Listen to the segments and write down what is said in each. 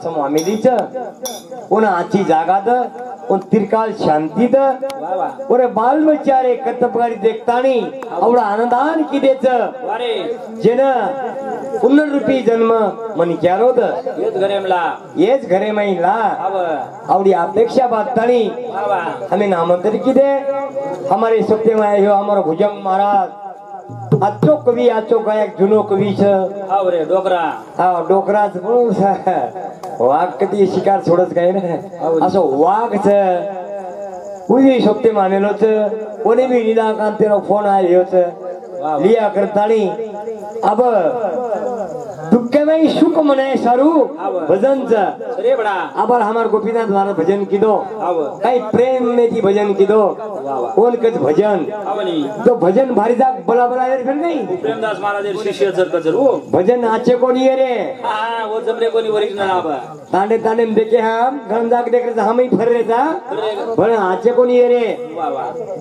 आश्रम आमेलीच उन आची जागात उन तिरकाल शांतीत और बाल बच्चारे कतपगारी देखतानी आवडा आनंदान किदेच जेन पुनर्रूपी जन्म मनी क्यारोद येच घरे महिला आवडी अपेक्षा बातानी हमें नामंत्रित किदे हमारे सत्य में आयो हमारा भुजंग महाराज आचो कवी आचो गायक जुनो कवी छ रे डोकरा हा डोकराच वाघ कधी शिकार सोडत काय ना असो वाघ छ उदी सत्य मानेलो छ कोणी बी लीलाकांतेनो फोन आयो छ लिया करतानी अब दुख में सुख मनाए सारू भजन छ अरे बड़ा आबर हमार गोपीनाथ महाराज भजन कीदो कई प्रेम में की भजन कीदो कौन कच भजन तो भजन भारी जाग बला बला फिर नहीं प्रेमदास महाराज शिष्य जर कजर वो भजन आचे कोनी है रे हां वो जमरे कोनी ओरिजिनल आबा तांडे तांडे में देखे हम गण जाग देख रहे हम ही फर रे था पण आचे कोनी है रे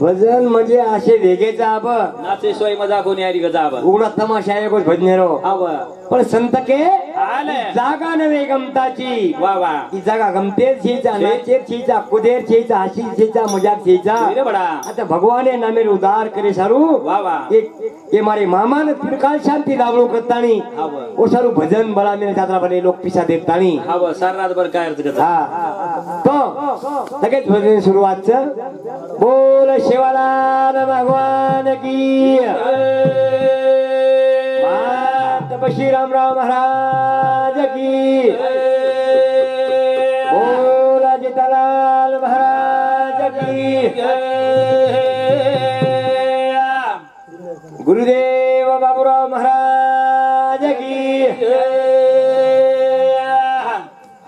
भजन म्हणजे आशे वेगेचा आब नाचे सोय मजा कोनी आरी गजा आबा उगडा तमाशा आहे कोच भजनेरो आबा पण संत के आले जागा नवे गमताची वा वा ई जागा गमतेर छीचा नाचेर छीचा कुदेर छीचा हसी छीचा मजाक छीचा रे बड़ा आता भगवाने नामेर उद्धार करे सारू वा वा ये मारे मामा ने तिरकाल शांति लावलो करतानी ओ सारू भजन बला मेरे जात्रा बने लोग पिसा देखतानी हां सार रात भर काय अर्थ करता हां तो लगेच भजन सुरुवात छ बोल शिवालाल भगवान की श्री राम राम महाराज की बोला जेठालाल महाराज की गुरुदेव बाबूराव महाराज की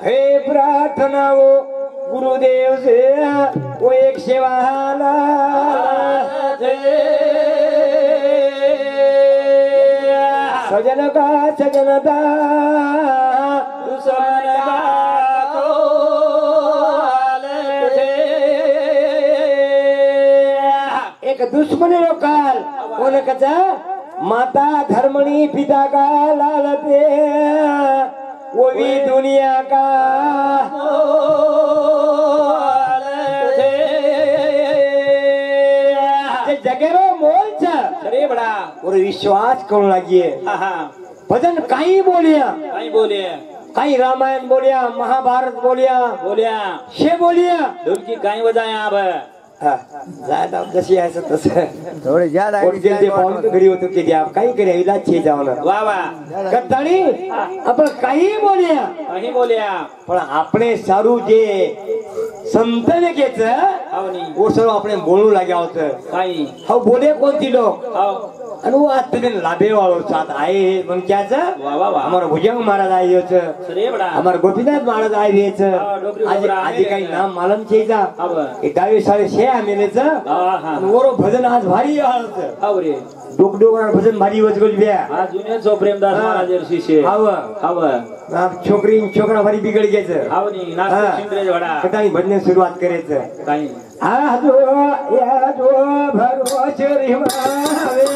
हे प्रार्थना वो गुरुदेव से वो एक सेवाला सजन का सजनता दुश्मन का एक दुश्मन रो काल कोण कचा माता धर्मणी पिता का लालते वो भी दुनिया का जगेरो मोल छ अरे बड़ा और विश्वास करो लागिए भजन काही बोलिया काही रामायण बोलिया महाभारत बोलिया शे बोलिया ढोलकी काही बजाया अब ज्यादा जशी आहे तसं थोडे ज्यादा जे पाऊल घरी होतो की द्या काही करे इलाज छे जावना वा वा कत्ताणी आपण काही बोलिया पण આપણે સારું જે સંતને કે છે ઓ સરો આપણે બોલવું લાગ્યા હોત काही હવે બોલે કોણથી લોક हां અને ઓ આ તને લાભે વાળો સાથ આય મન ક્યા છે वा वा वा અમારો ભુજંગ મહારાજ આવ્યો છે अरे बड़ा અમારો ગોપીનાથ મહારાજ આવ્યો છે આજે આજે કઈ નામ માલમ છે જા એ ગાવી સાડે છે આમેલે છે हां हां ઓરો ભજન આજ ભારી હાલ છે आवरे डोकडोकरा भजन भारी वजगोल बे हा जुने जो प्रेमदास महाराज शिष्य हाव हाव छोकरी छोकरा भारी बिगड़ गेच हावनी नाच शिंद्रेज वडा कटाई भजन सुरुवात करेच काही आजो या जो भरोच रिमावे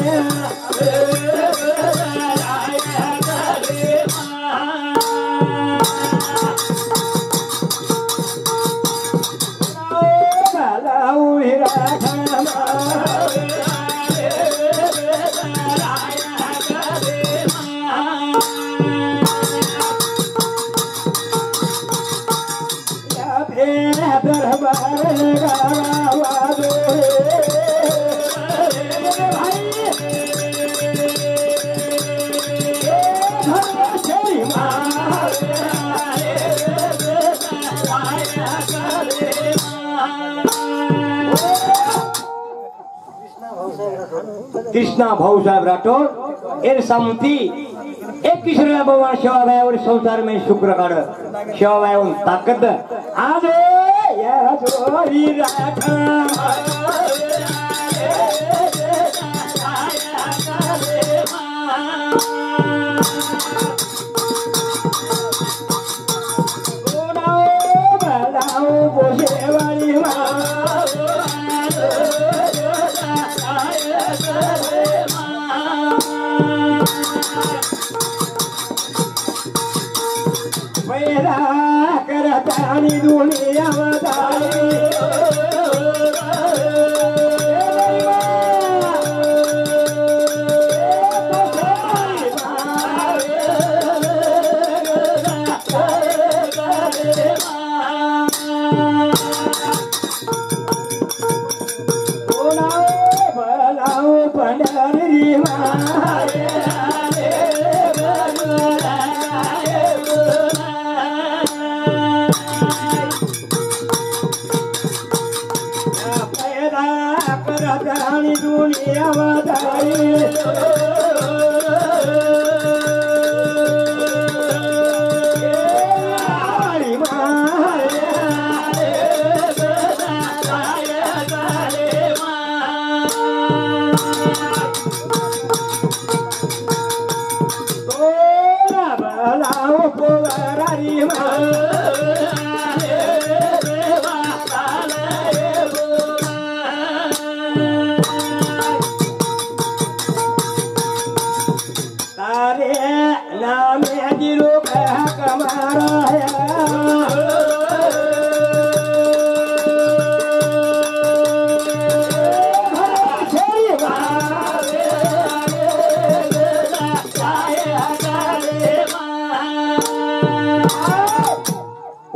कृष्णा भाऊसाहेब राठोड एर सामती एक किशोर भगवान शिवाबाईवर संसार में शुक्र काढ शिवाबाईहून ताकद आज या जोरी राठा मेरा करता आणि दुनिया आणि दुनिया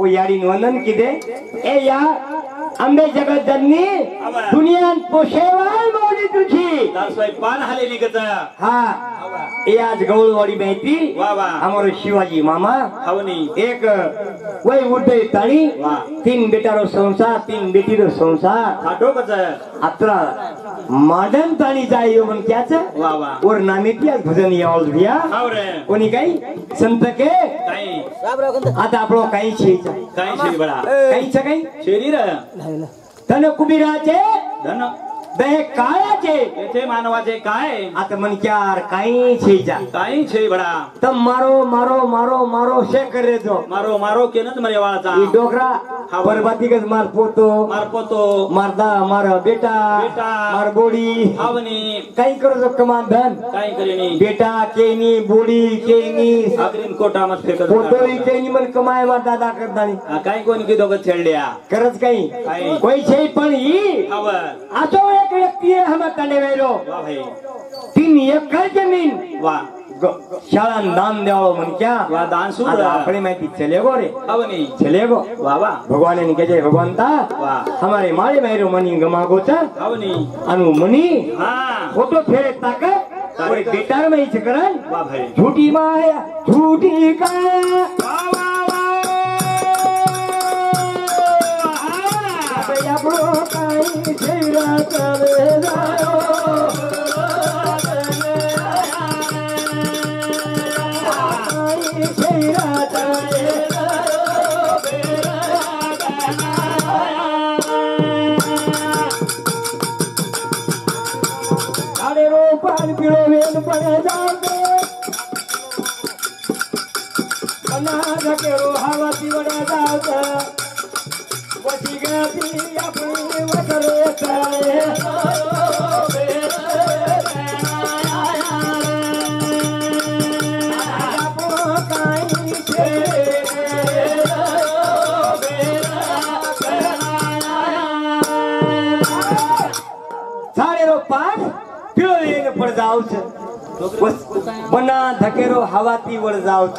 याडी नोंदन किदे ए या आंबे जगत जननी दुनियान पोषेवाल मोडी तुझी तारसोय पान हाले निघत हा ए आज गौळवाडी माहिती वा वा हमारो शिवाजी मामा हवनी एक वही उदय ताणी वाह। 3 बेटारो संसार 3 बेटीरो संसार खाटो कच अत्रा मॉडर्न ताणी जायो मन क्याच वा वा और नामेतिया भजन यावल भिया हाव रे कोणी काही संत के काही आता आपलो काही छेचा काही शेरी बडा काही छ काही शेरी रे धन कुबीराचे धन दे काळाचे येथे मानवाचे काय आता मन क्यार काही छेचा काही छे बडा तम मारो मारो मारो मारो शे करे जो मारो मारो केनच मरे वाळाचा ई डोकरा परबातीकच मार पोतो मारपोतो मारदा मार बेटा बेटा मार बोडी हावनी काही करो जो कमान धन काही करेनी बेटा केनी बोडी केनी आग्रीन कोटा मत फेकत पोतो केनी मन कमाय मार दादा करतानी काही कोणी की दोघं छेडल्या करच काही काही. कोई छे पण ही हावर आजो एक व्यक्ती है हम तने वेरो वा भाई 3 एकर जमीन वा शाळा दान द्यावं म्हण क्या वा दान सुरू आता अपने माहिती चले गो रे हावनी चले गो वा वा भगवान ने कहे भगवंता वाह। हमारे मारे मेरो मनी गमागो छ हावनी अनु मनी हाँ फोटो फेरे ताकत और बेटार में ही करन वा भाई झूठी माया झूठी का वा वा वा आपलो काही छेरा चले जायो पान किलो वेन पड़े जाते बना धकेरो हवा की बड़ा जाते बची गई अपनी वजरे चाहे सारे रो पान किलो वेन पड़ जाओ बना धकेरो हवाती वळ जावच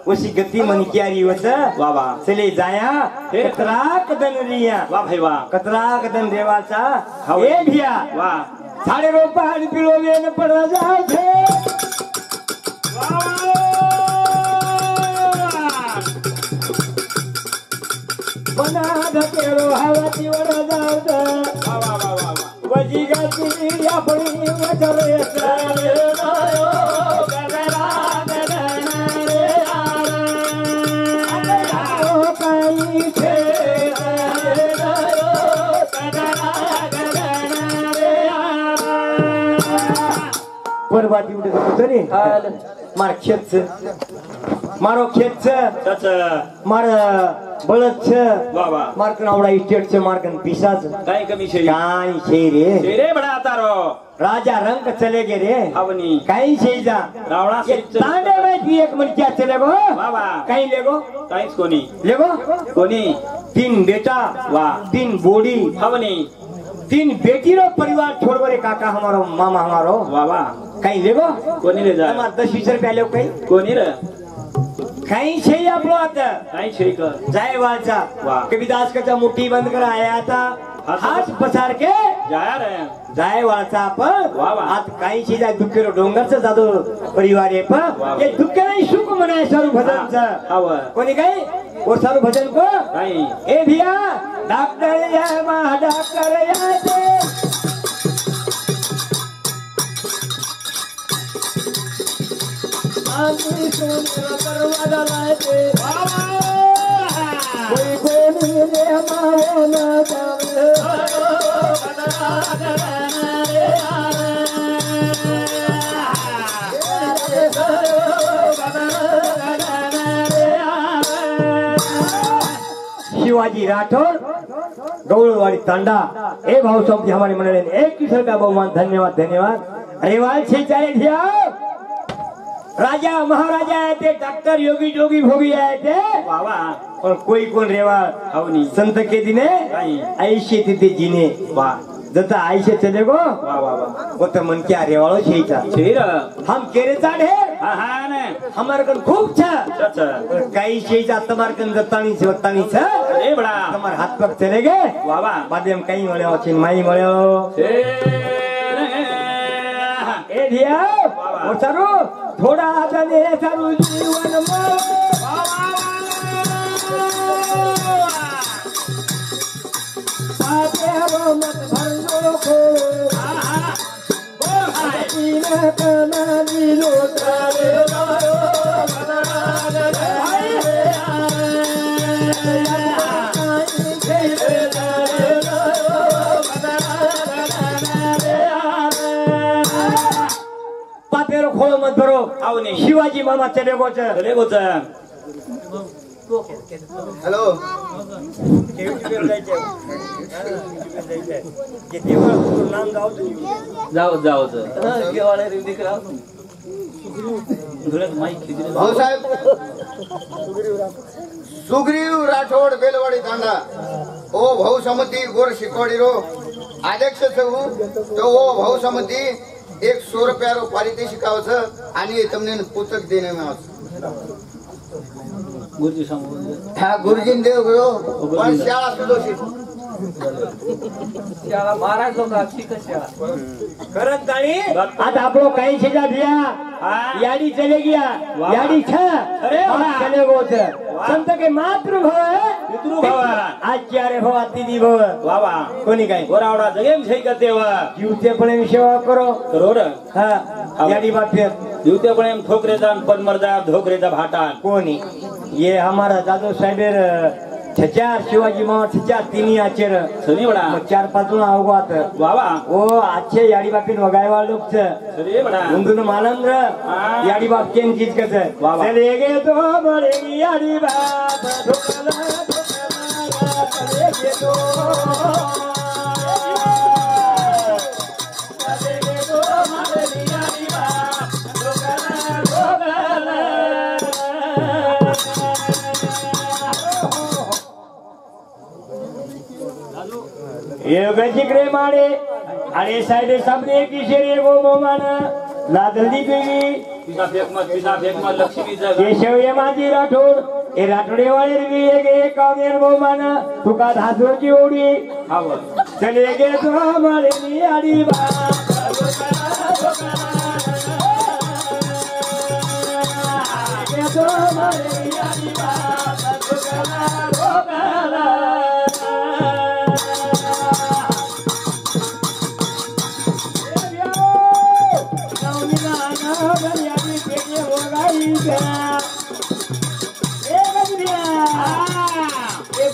वशी गती मन क्यारी वच वा वा चले जाया कतरा कदन रिया वा भाई वा कतरा कदन देवाचा हाव. ए भिया वा साडे रो पहाड पिलो वेन पड जावच बना धकेरो हवाती वळ जावच वा वा वा वा वजी गती आपणी वजरे चाले नायो गदरा गदना रे आरे काही छे रे नायो गदरा गदना रे परवाती उडे तरी मार खेच મારો ખેત છે સચ મારા બળદ છે વાહ વાહ માર્કન આવડા ઇસ્ટેટ છે માર્કન પીસા છે કઈ કમી છે કાઈ છે રે રે બડા તારો राजा रंग चले गए रे अवनी कहीं से जा रावणा ये तांडे में भी एक मन क्या चले गो बाबा कहीं ले गो कहीं कोनी ले गो कोनी 3 बेटा वाह 3 बोड़ी अवनी 3 बेटी रो परिवार छोड़ करे काका हमारो मामा हमारो वाह वाह कहीं ले गो कोनी ले जा हमार 10-20 रुपया ले कहीं कोनी रे कहीं से आपलो आता कहीं छे कर जाए वाचा वाह कविदास का मुट्ठी बंद कर आया था हाथ पसार के जाया रे जाय वाचा पण वाह वाह आत काही शिजा दुखेरो डोंगरचा जादो परिवार आहे पण हे दुखे नाही सुख म्हणाय सारू भजनचा हाव कोणी काय ओ सारू भजन को नाही ए भिया डॉक्टर या मा डॉक्टर या ते आम्ही सोनेला दरवाजा लायते कोई कोणी रे मावो ना जावे शिवाजी राठौर गौरवाड़ी तांडा ए भाव सब हमारे मंडली ने 21 रुपया बहुमान धन्यवाद धन्यवाद रेवाल छे चाले दिया राजा महाराजा आए थे डॉक्टर योगी जोगी भोगी आए थे वाह वाह और कोई कोण रेवाल अवनी संत के दिने ऐसे तिथे जीने वाह जता आयशे चले गो वाह वाह वाह वो तो मन क्या रेवालो छेचा छे रे हम केरे चाडे हा हा ने हमार कन खूब छ सच काही छेचा तमार कन जतानी छ ए बड़ा તમાર હાથ પગ ચલે ગયે વાહ વાહ બાદેમ કઈ મળ્યો છે માઈ મળ્યો छे એ ધિયા ઓ સારું થોડા આદને સારું જીવન માં આપે મત ભરજો ખો ઈને કનાની લોટારે મારો पापेरो खोलो मत भरो आवनी शिवाजी मामा चले गो छ चले गो छ हेलो जाओ जाओ केवाळे रे दिकरा घरात माईक खिदरे भाऊ साहेब सुग्रीव राठोड बेलवाडी तांडा ओ भाऊ समती गोर शिकवाडी रो अध्यक्ष छू तो ओ भाऊ समती 100 रुपया रो पारितोषिक आवछ आणि તમને પુસ્તક દેને માં આવશે गुरुजी सांगू हा गुरुजीन देव गयो पण शाळा सुदोषित शाळा महाराज लोक शिक शाळा करत ताणी आता आपलो काही छेजा भिया याडी चले गया याडी छ अरे चले गो छ संत के मातृ भव पितृ भव आचार्य भव अतिथि भव वाह वाह कोणी काय गोरावडा जगेम छै कतेवा जीवते पण सेवा करो करो रे हा याडी बात फिर जीवते पण एम ठोकरे दान पद्मरदा धोकरेदा भाटान कोणी ये हमारा दादू साहेबर छचार शिवाजी मामा छचार तिनी आचेर सनी बडा 4-5 आवगात वाह वाह ओ आजचे याडी बापीन वगायवा लोक छ सरी बडा उंदुन मानंद्र याडी बाप केन चीज कस वाह वाह चले गे तो बड़ेगी याडी बाप धोकला चले गे तो चले गे तो बड़ेगी याडी बाप धोकला ये गजिकरे मारे अरे साइड सबने की शेरे गो मोमान लादली गई पिता फेक मत लक्ष्मी जग केशव ये माझी राठोड ए राठोडे वाले री एक कावेर मोमान तुका धासोची ओडी हाव चले गे तो मारे नी आडी बा गे तो मारे नी आडी बा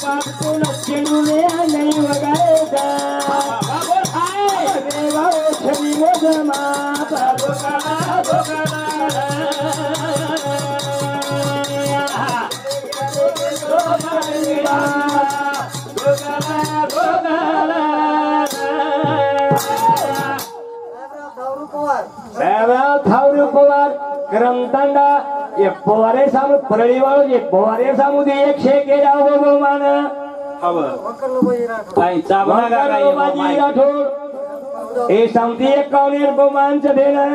बाप को लक्ष्मी ने नहीं वगाएगा छवि वो जमा साहेबराव थावरे पवार करमतांडा एक पवारे सामू परळी वाळू एक पवारे सामू दे 100 केला बहुमान काही चाबना का काही बाजी राठोड ए समती 51 बहुमानचं देणं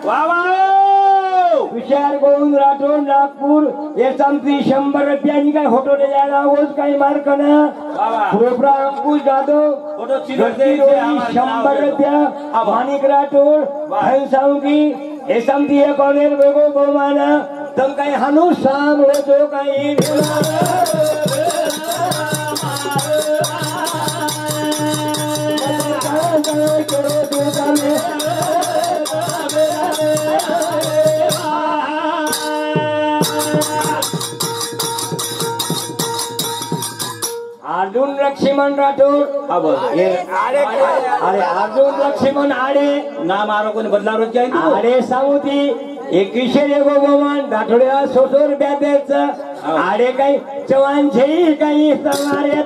वा वा विचार करून राठोड नागपूर हे समती 100 रुपयांनी काय फोटो द्यायला रोज काही मार्क ना प्रोग्रा अंकुश जाधव फोटो गती रोजी 100 रुपया माणिक राठोड भाई सावंगी हे समती 51 वेगो बहुमान तम काही हानू साम होतो काही अर्जुन लक्ष्मण राठोड अरे अर्जुन लक्ष्मण आडे नाम आरो कोणी बदला रोज काय तू आडे सामुती 21 बहुमान राठोड्या 100 रुपया द्यायचं आडे काही चव्हाणशे काही समारे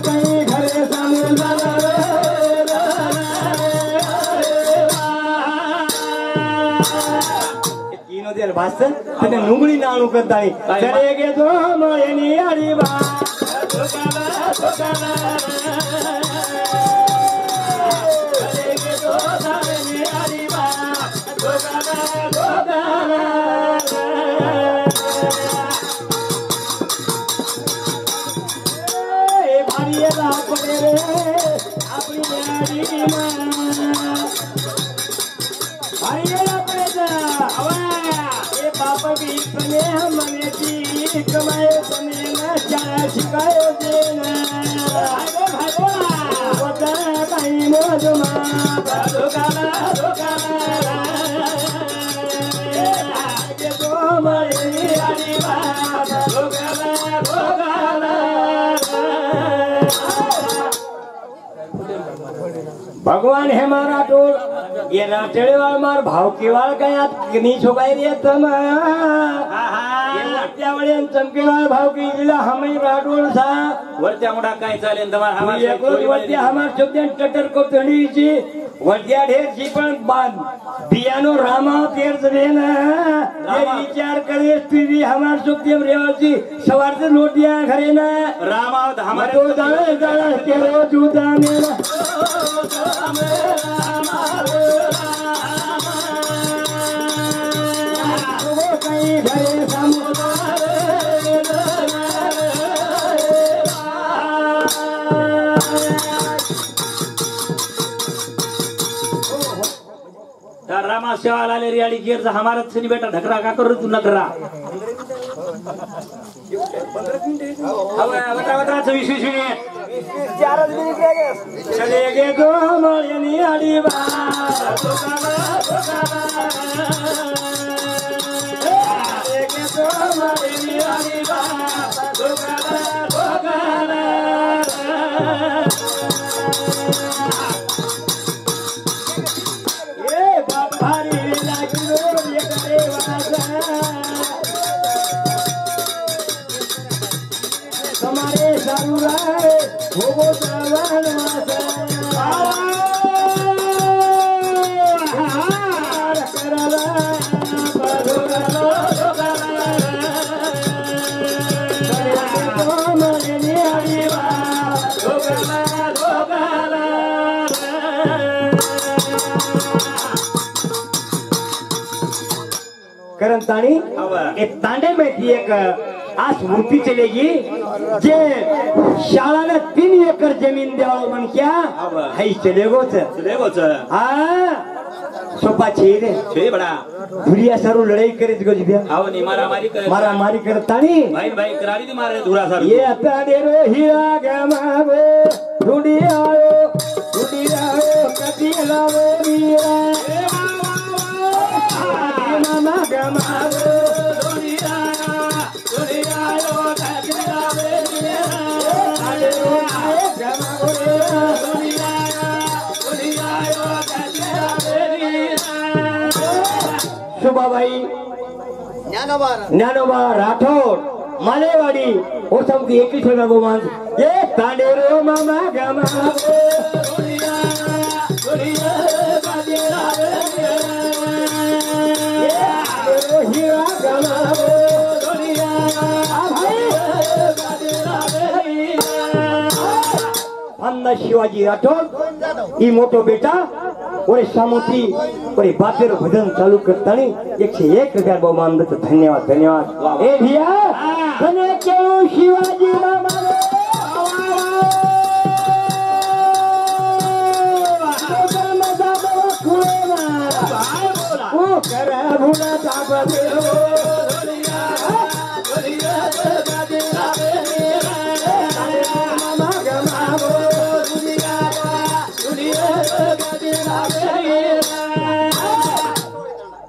काही घरे सामोर भाषण त्याने नुगडी नाणू करताय चले गे तो मळेनी आडी बा कमाए तने ना जा शिकायो देना बता भाई मोजमा दोकाना के तो मरे आड़ी बा दोकाना भगवान है मारा टोल ये नाटेड़े वाल मार भाव की वाल कया किनी छोबाई रे तम चमकेवाळ भाव की जिला हमें राठोड सा वरच्या मुडा काय चालेल तुम्हाला हमार वरत्या हमार शब्दन टटर को तणीची वरत्या ढेरची पण बांध बियानो रामा तेर जरेन ये विचार करे तुझी हमार शब्दम रेवाची सवारचे लोटिया घरे ना रामा हमारे तो जाळे जाळे केरो जुदा मेला काही घरे सामोर रामा सेवा लाले रियाडी गिरचा हमारा सनी बेटा ढकरा का करू तू नकरा बता 20 मिनिट चले गे तो मळेनी आडी बा हमारे सारुराय हो श्रवण करन ताणी एक तांडे में थी एक आज मूर्ति चलेगी जे शाळा ने 3 एकर जमीन देवाळो म्हण क्या हाई चलेगोच हाँ सोपा छे छे बड़ा दुरिया सारू लड़ाई करे गज दिया आओ नी मारा मारी कर ताणी भाई भाई करारी दी मारे धुरा सारू ये आता देरो हीरा गमावे ढूंढी आयो कदी लावे मीरा मामा गमावे ढूंढी आयो कदी लावे मीरा आले गमावे ढूंढी आयो कदी लावे सुबाबाई ज्ञानोबा राठोड मालेवाडी और समती 21 बहुमान ये तांडेरो मामा गमा अन्ना शिवाजी राठोड ही मोटो बेटा और सामोती और बातेर भजन चालू करतानी 101 रुपया बहुमान देतो धन्यवाद धन्यवाद ए भैया कने केळू शिवाजी मामा ओ करा भुला तापते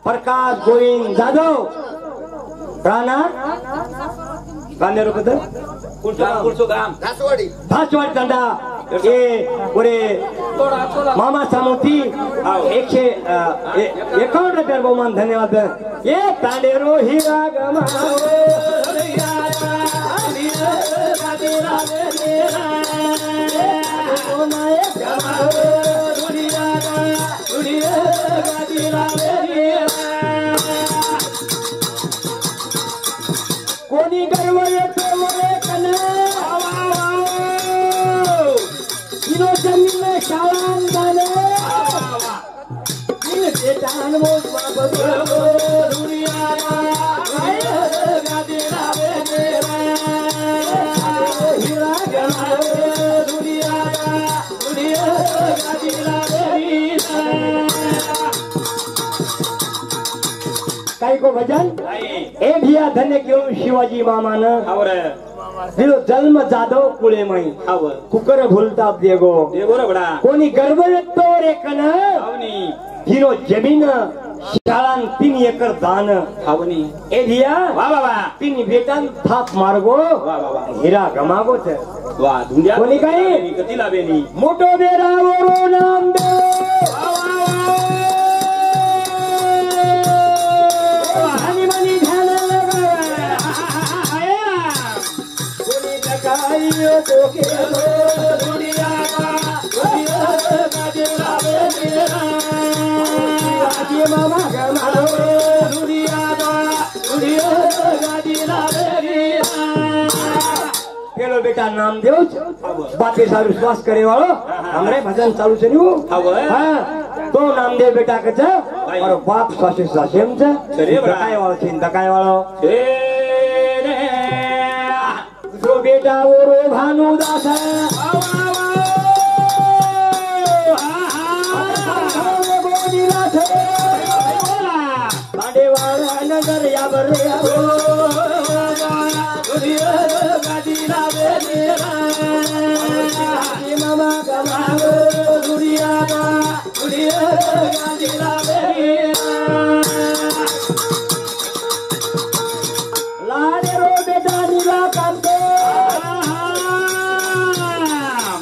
प्रकाश गोविंद जाधव राणा गांधीरो कदर कुठचं काम घासवाडी भाचवाड तंडा ए ओरे मामा सामोती 151 रुपया बहुमान धन्यवाद ये तांडेरो हीरा गमा कोणी गर्व येतो रे कने इनो जमीन में शाळान जाणे इन देतान मोज बाबा दुनिया गादी रावे हीरा गमा दुनिया गादी रावे काही को भजन ए भिया धन्य क्यों शिवाजी मामान और दिलो जन्म जाधव कुळे मई आव कुकर भूलता देगो देगो रे बडा कोणी गर्व येतो रे कन आवनी हिरो जमीन शाळान 3 एकर दान आवनी ए भिया वा वा वा 3 बेटान थाप मार्गो वा वा वा हिरा गमागो छे वा धुंड्या कोणी काय कती लावेनी मोटो बेरा ओरो नाम दे वा वा हनी मनी ध्यान लगा कोणी तकाईयो तो के दुनिया का गाजे लावे मेरा आजी मामा गमा दुनिया का गाजे लावे मेरा पेलो बेटा नाम देव बाते सारू विश्वास करे वालो हमरे भजन चालू छे न्यू हां तो नामदेव बेटा के छे और बाप सासे सासेम छे दकाय वालो छे दकाय वालो ए रे जो बेटा ओरो भानुदास बाडे वाला नजर या बरे गादी लावे मेरा मामा गमा दुनिया गादी लावे लाडे रो बेटा नीला कांते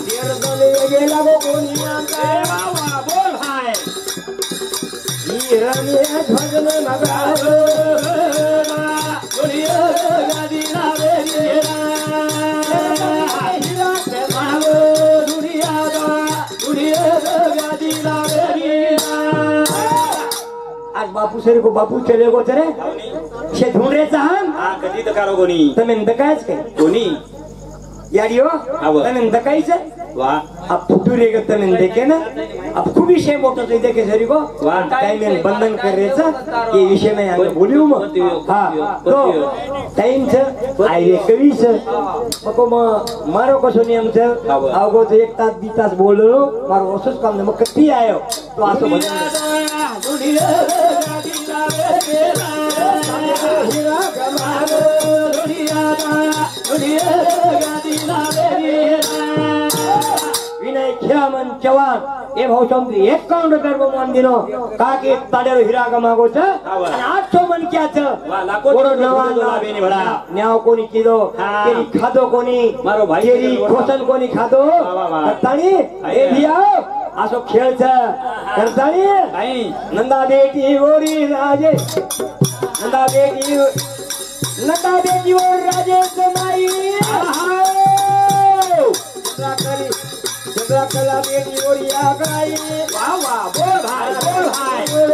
देर गले गेला गो कोनिया का बाबा बोल भाई हिरणे भजन मगा दुनिया गादी लावे मेरा हिरा के मावो दुनिया गादी लावे मेरा आज बापू सर को बापू चले गो चरे शे ढूंढरे चाहन हा कधी दकारो कोणी तमें दकायच के कोणी याडियो आव तमें दकायच वा अब फुटुरे के तमें देखे ना अब खूब विषय मोटो से देखे सरी को टाइम में बंधन कर रहे था ये विषय में आगे बोलियो म हां तो टाइम छ आइए कवि छ मको म मारो कसो नियम छ आवगो तो एक तास 2 तास बोललो मारो ओसस काम ने म कती आयो तो आसो भजन दुनिया गादी लावे हीरा गमा दुनिया गादी लावे विनय खेमन चव्हाण ए भाऊ समती 51 रुपया बहुमान दिनो काके ताडेरो हीरा गमागो छ आणि 800 मन क्या छ ओरो नवा लावेनी भडा न्याव कोणी किदो केरी खादो कोणी मारो भाई केरी खोसन कोणी खादो ताणी ए भिया असो खेळच करतानी काही नंदा बेटी ओरी राजे नंदा बेटी ओर राजे जमाई चंद्रा कला बेटी ओर या गाई वा वा बोल भाई बोल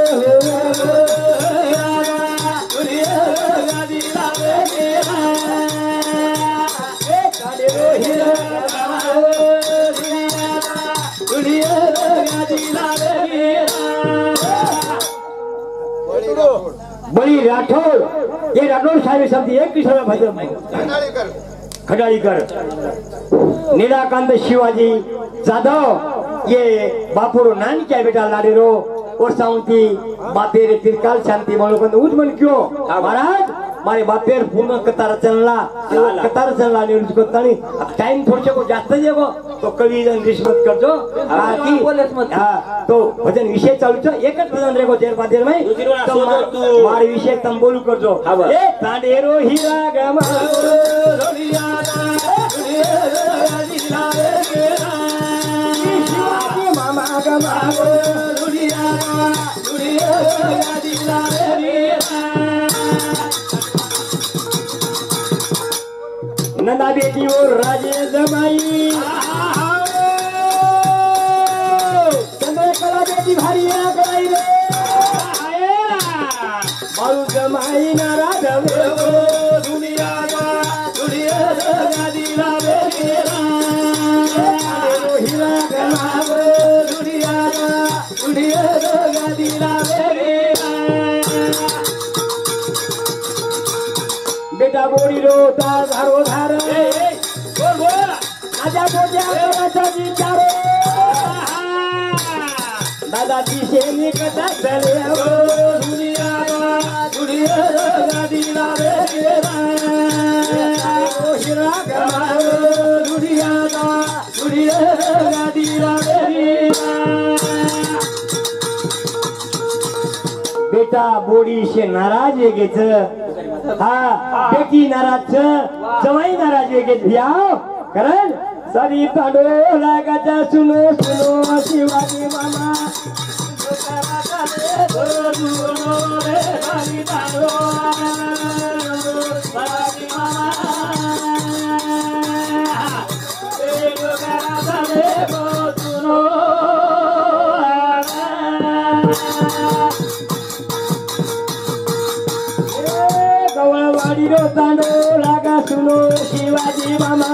बळी राठोड ये राठोड साहेब शब्द एक किशोर भजन खडाळीकर निराकांत शिवाजी जाधव ये बापुरो नानक्या बेटा लाडेरो और साउंती बातेरे तिरकाल शांति मलोकंद उजमन क्यों महाराज मारे बापेर पूर्ण कतार चलना ने उसको तनी टाइम थोड़े को जास्त देगो तो कवि जन रिश्वत कर दो हां तो भजन विषय चालू छो एक ज भजन रेगो देर बाद देर में तो मारे विषय तम बोलू कर दो ए तांडेरो हीरा गमा रोलिया शिवाजी मामा गमा रोलिया नंदा बेटी और राजे जमाई चंद्रकला बेटी भारी कराई रे मारू जमाई ना राधवे दुनिया दिला बेरा हीरा गमाव दुनिया दिला बेरा बेटा बोरी रो धारो धार बोल बोल आजा बोजा कराचा विचारो दादा दिशे निकटा चले दुनिया दिला बेरा हीरा गमाव दुनिया दिला बेरा बेटा बोडी से नाराज है गेच हा बेटी नाराज जवाई नाराज है गेच भियाव करण सरी तांडो लागाचा सुनो सुनो शिवाजी मामा गवळवाडी रो तांडो लागा सुनो शिवाजी मामा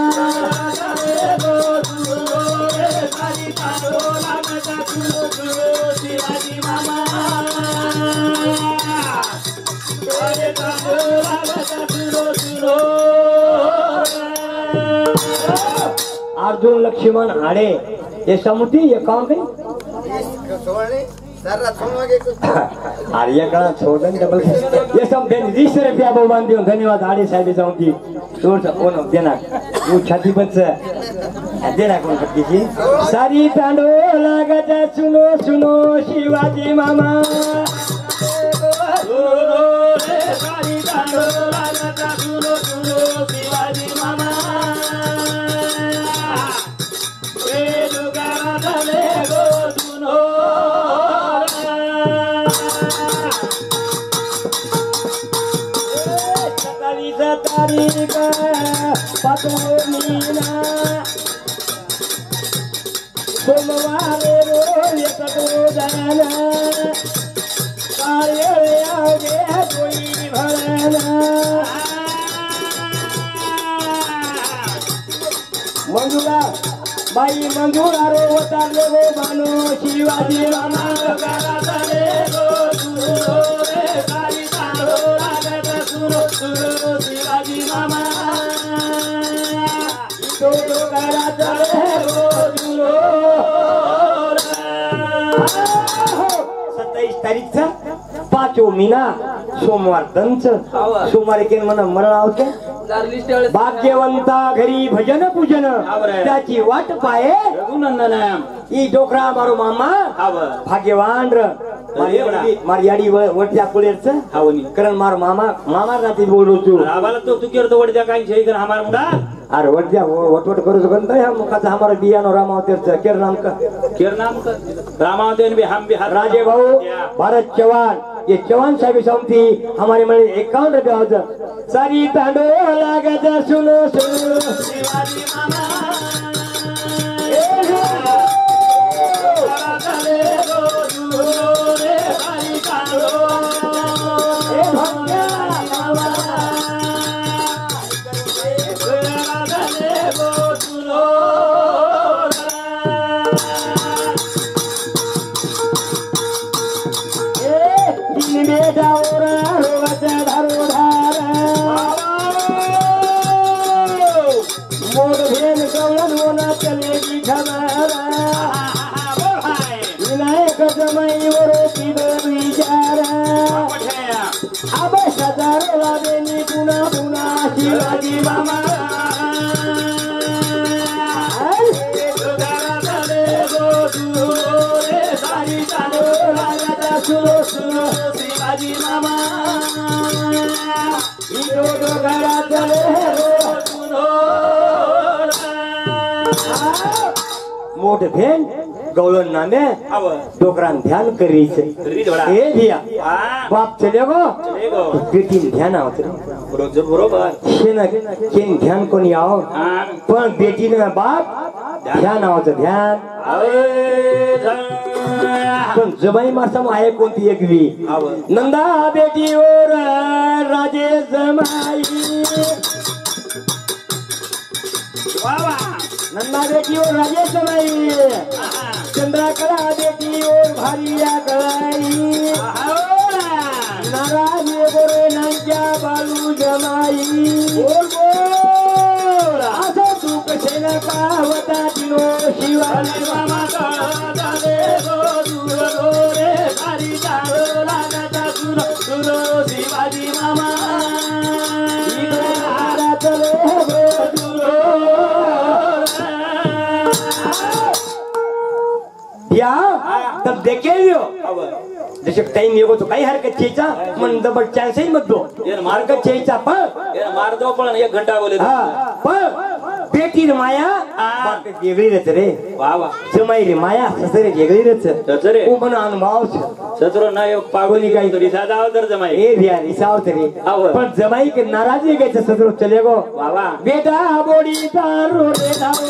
शिवाजी मामा अर्जुन लक्ष्मण हाड़े ये समुटी ये कौन गई आर्य का छोड़न डबल ये सब दिन 20 रुपया बहुमान दियो धन्यवाद हाड़े साहब जाऊं की तोड़ कौन देना वो छाती बच देना कौन करती थी सारी तांडो लगा सुनो सुनो शिवाजी मामा सुनो रे सारी तांडो लगा सुनो सुनो शिवाजी मामा ए दुगारा चले गो सुनो तारीख पतो मीना सोमवार रोज तो जाना कार्य आओगे कोई भरना मंजूरा बाई मंजूरा रो उतार लो मानो शिवाजी मामा शिवाजी मामा तो करा चले रो 27 तारीखचा 5 महिना सोमवार दंच सोमवार के मरण आवते भाग्यवंता घरी भजन पूजन त्याची वाट पाये ई डोकरा मारो मामा भाग्यवान મારી યાડી વટિયા કોલેર છે આવની કરણ મારો મામા નાથી બોલું છું આવાલા તો તું કેર તો વડજા કાઈ છે કે હમાર મુંડા અરે વટિયા વટવટ કરું છું કન તય હમ કથા हमारे बियानो रामावतेर છે કેર નામ કા કેર નામ કા રામાવतेन भी हम भी राजे भाऊ भारत चौहान ये चौहान साहब समथी हमारे मन 51 रुपया होता सारी तांडो लागे जा सुनो सुनो शिवाजी मामा शिवाजी मामा शिवाजी मामा मोठ भेन गौलन नामे डोकरान ध्यान करी छे ए भिया बाप चलेगो बेटी ध्यान आवत बरोबर केन ध्यान कोनी आओ पण बेटी ने बाप ध्यान आवत ध्यान पण जबाई मारसम आहे कोणती एकवी नंदा बेटी और राजे जमाई वावा नंदा बेटी और राजे जमाई चंद्रा कला बेटी और भारिया कलाई नाराज गोरे नांजा बालू जमाई बोल बोल असो तू कसे न पावता दिनो शिवाजी मामा दादे गो दूर रे सारी दारो लागता सुनो सुनो शिवाजी मामा इधर चले गो या तब देखे लियो जैसे टाइम येगो तो काही हरकत चेचा मन डबल चान्स ही मत दो यार हरकत चेचा पण यार मार दो पण 1 घंटा बोले हां पण बेटी रे माया बात वेगळी रहते रे वाह वाह जमाई रे माया ससरे वेगळी रहते ससरे ओ मन अनुभव छे ससरो ना एक पागोली काही तो रिसा जाव तर जमाई ए भिया रिसाव तरी पण जमाई के नाराजी गए ससरो चलेगो वाह वाह बेटा बोडी तारो रे दारो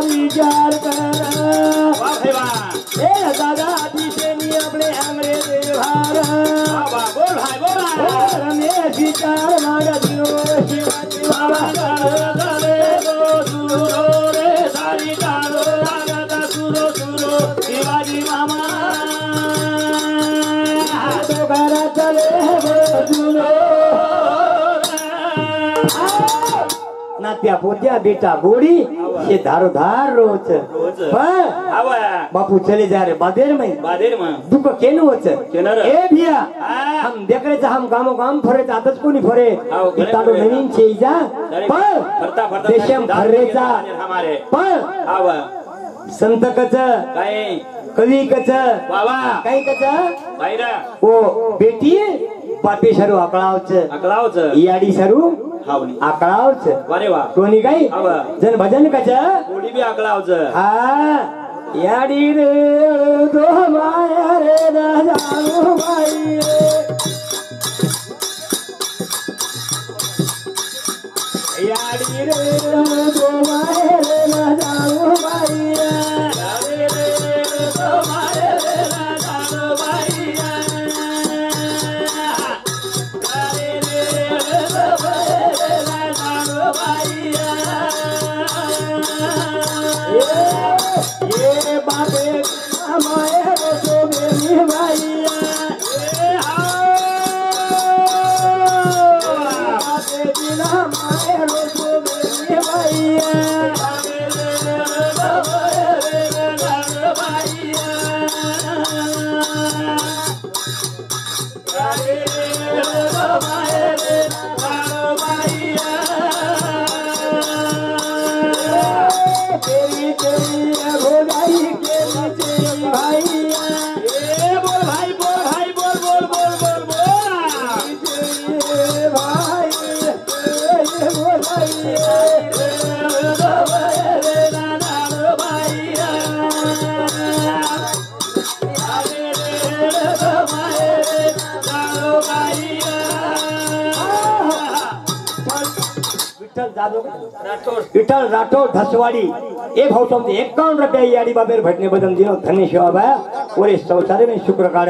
विचार कर वाह भाई वाह ए दादा दिशेनी अपने हमरे देवार वाह वाह बोल भाई रमेश विचार मांगा दिनो शिवाजी बाबा दादे गो दूर रे सारी दारो लागता सुनो सुनो शिवाजी मामा तो घरा चले गो सुनो नात्या पोत्या बेटा गोड़ी ये धारो धार रोज बापू चले जा रे बादेर में दुख केनु वच ए भिया हम देख रहे हम गामो गाम फरे आदत कोनी फरे इताडो नवीन छे जा पर देशम फरेचा हमारे पर संत कच काय कवी कच बाबा काय कच बायरा ओ बेटी पापी सरू अकळावच याडी सरू हावनी आकळावच वारे वा कोणी काय जन भजन कच गोडी बी आकळावच हा याडी रे दो माया रे न जानो बाई याडी रे दो माया रे न जानो बाई याडी रे दो माया रे न जानो बाई ये बाबे हमारे तो मेरी भैया बाबे दिन हमारे तो मेरी भैया केली केली भोगाई केली केली भैया ए बोल भाई बोल भाई बोल बोल बोल बोल बोल केली भाई ये भोगाई विठ्ठल राठोड धसवाडी ए भाऊ समजे 51 रुपया याडी बाबेर भेटणे बदल दिनो धन्य सेवा बा ओरे संसारे में शुक्र काढ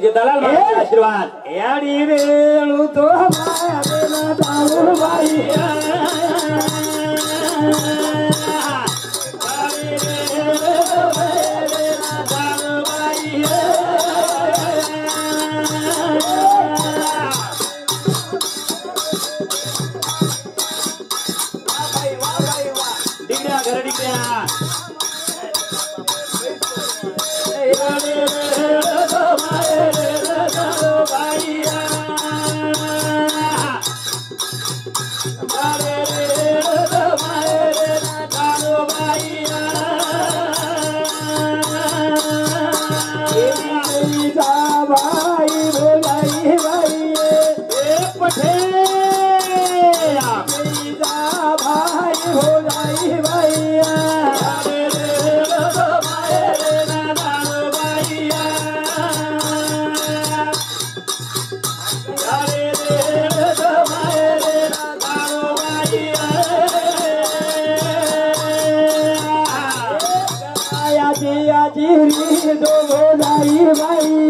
जे दलाल महाराज आशीर्वाद याडी रेणू तो माया देना दारू बाई डिग्र्या घर डिग्र्या भाई भोगाई भाई पठे भाई भोगाई भैया दो भोगाई भैया दो भोगाई भैया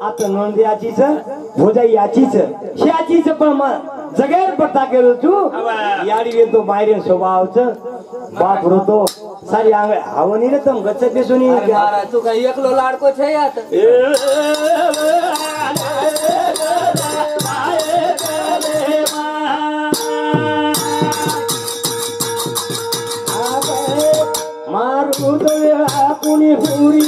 आता नोंद याचीच भोजाई याचीच याचीच पण मग जगेर पत्ता केलो तू याडी येतो बाहेर स्वभावच बाप रोतो सारी आंग हवनी रे तम गच्च बेसुनी तू काही एकलो लाडको છે યાર मारू तो कुणी पुरी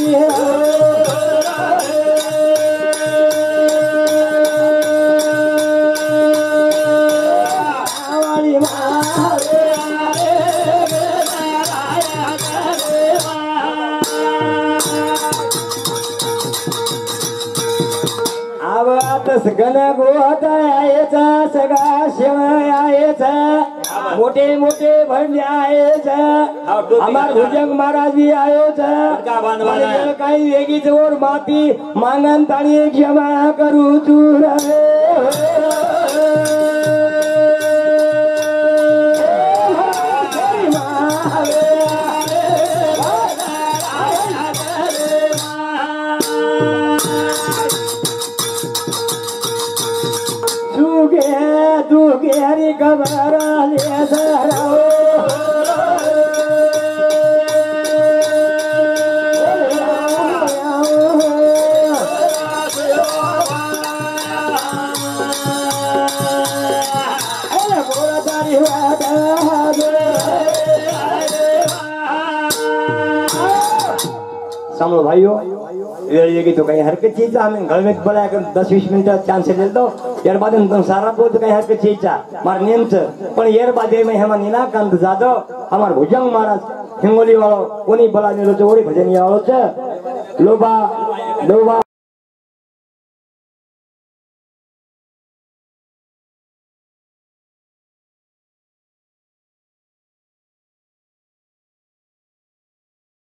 गण गोहता यायचा सगळा शेवळ यायचा मोठे मोठे भरले यायचं आम्हाला भुजंग महाराज यायचं काही वेगळीच वर माती मागण ताणी क्षमा करू चूर दुगे हरी खबर ले सराओ सामो भाइयों वेळ येगी तो काही हरकत चीचा आम्ही गळवेत बोला 10-20 मिनिटं चान्स देतो यार बाद सारा बोल काही हरकत चीचा मार नेमचं पण यार बादे में हम नीलाकांत जाधव हमार भुजंग महाराज हिंगोली वालो कोणी बोला नेलो चोरी भजन वालो छ लोबा